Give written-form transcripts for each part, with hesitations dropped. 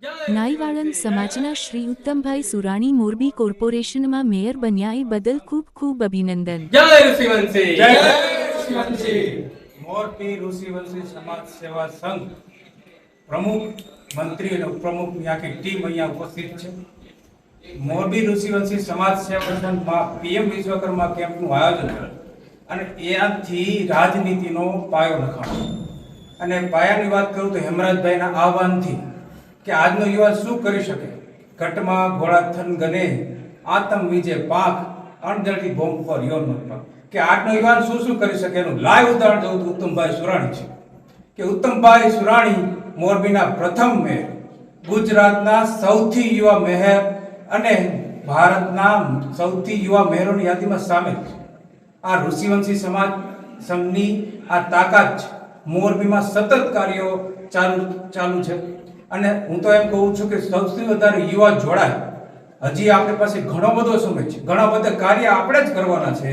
નાઈવાળંદ સમાજના શ્રી ઉત્તમભાઈ સુરાણી મોરબી કોર્પોરેશનમાં મેયર બન્યા એ બદલ ખૂબ ખૂબ અભિનંદન। જય ઋષિવંશી, જય ઋષિવંશી। મોરબી ઋષિવંશી સમાજ સેવા સંઘ પ્રમુખ મંત્રી અને ઉપપ્રમુખની આખી ટીમ અહીંયા ઉપસ્થિત છે। મોરબી ઋષિવંશી સમાજ સેવા સંઘમાં પીએમ વિશ્વકર્મા કેમ્પનું આયોજન કરેલ અને એનાથી રાજનીતિનો પાયો નખાયો અને પાયાની વાત કરું તો હેમરાજભાઈના આહવાનથી કે આજનો યુવા શું કરી શકે, ઘટમાં ઘોડાથન ગને આતમ વિજે પાક અણજળી બોમ્બ પર યોન પાક, કે આજનો યુવાન શું શું કરી શકે એનું લાઈવ ઉદાહરણ જોવું તો ઉત્તમભાઈ સુરાણી છે। કે ઉત્તમભાઈ સુરાણી મોરબીના પ્રથમ મેયર, ગુજરાતના સૌથી યુવા મેયર અને ભારતના સૌથી યુવા મેયરોની યાદીમાં સામેલ છે। આ ઋષિવંશી સમાજ સંઘની આ તાકાત છે। મોરબીમાં સતત કાર્યો ચાલુ છે અને હું તો એમ કહું છું કે સૌથી વધારે યુવા જોડાય। હજી આપણી પાસે ઘણો બધો સમય છે, ઘણા બધા કાર્ય આપણે જ કરવાના છે।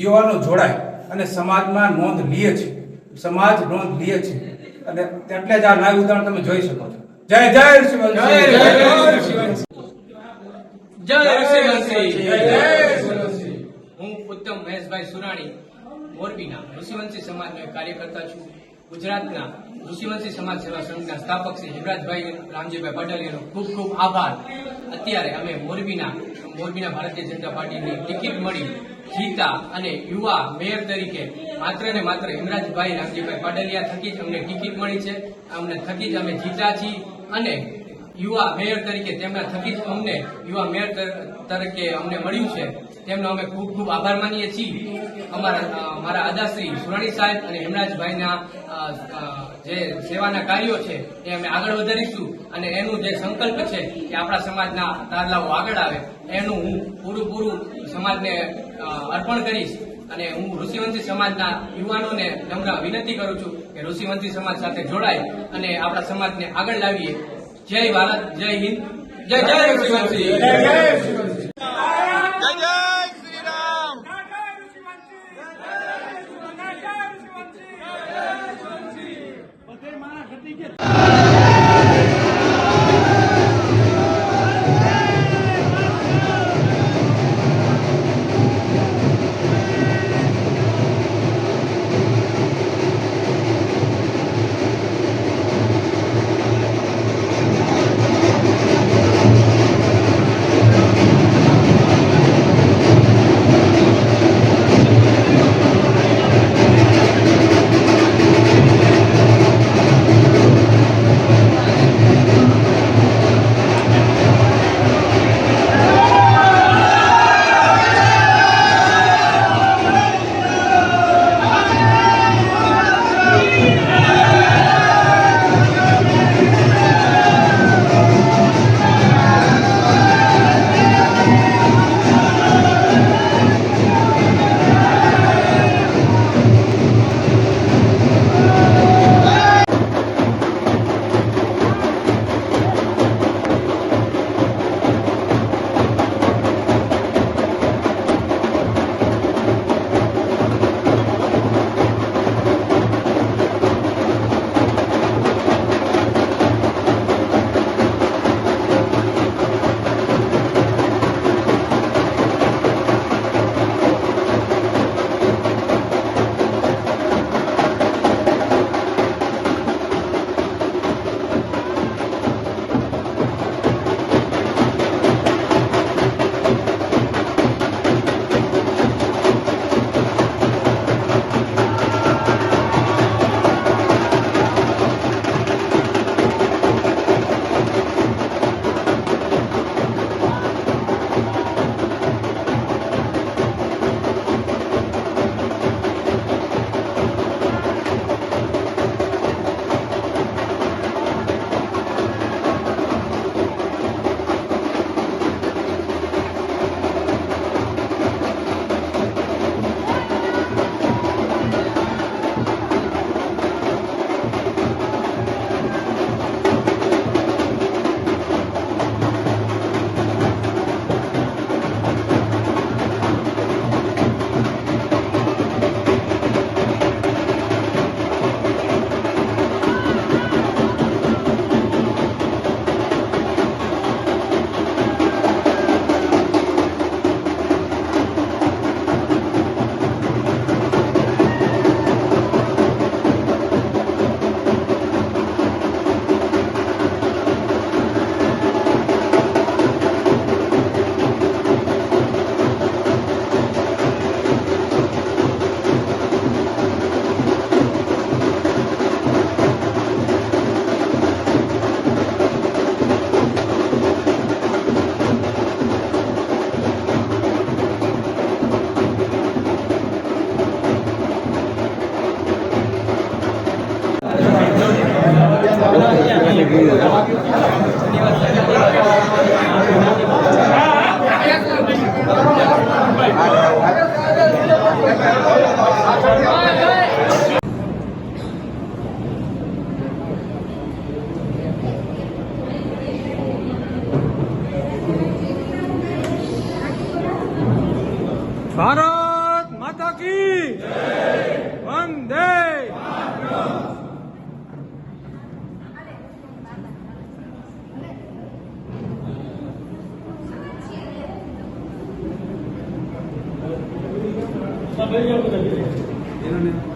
યુવાનો જોડાય અને સમાજમાં નોંધ લે છે, સમાજ નોંધ લે છે અને એટલે જ આ લાઈવ ઉદાહરણ તમે જોઈ શકો છો। જય જય ઋષિવંશી, જય ઋષિવંશી, જય ઋષિવંશી, જય ઋષિવંશી। હું ઉત્તમ મહેશભાઈ સુરાણી મોરબીના ઋષિવંશી સમાજનો એક કાર્યકર્તા છું। ગુજરાતના ઋષિવંશી સમાજ સેવા સંઘના સ્થાપક શ્રી હેમરાજભાઈ રામજીભાઈ પટેલિયાનો ખૂબ ખૂબ આભાર। અત્યારે અમે મોરબીના ભારતીય જનતા પાર્ટીની ટિકિટ મળી જીતા અને યુવા મેયર તરીકે માત્ર ને માત્ર હેમરાજભાઈ રામજીભાઈ પટેલિયા થકી જ અમને ટિકિટ મળી છે। અમને થકી જ અમે જીતા છીએ અને યુવા મેયર તરીકે તેમના થકી જ અમને યુવા મેયર તરીકે અમને મળ્યું છે। તેમનો અમે ખૂબ ખૂબ આભાર માનીએ છીએ। મારા આદાશ્રી સુરાણી સાહેબ અને હેમરાજભાઈના જે સેવાના કાર્યો છે એ અમે આગળ વધારીશું અને એનું જે સંકલ્પ છે કે આપણા સમાજના તારલાઓ આગળ આવે એનું હું પૂરું સમાજને અર્પણ કરીશ। અને હું ઋષિવંશી સમાજના યુવાનોને નમ્ર વિનંતી કરું છું કે ઋષિવંશી સમાજ સાથે જોડાય અને આપણા સમાજને આગળ લાવીએ। જય ભારત, જય હિન્દ, જય જય ઋષિવંશી, જય જય ઋષિવંશી। ભારત માતા કી વંદે सब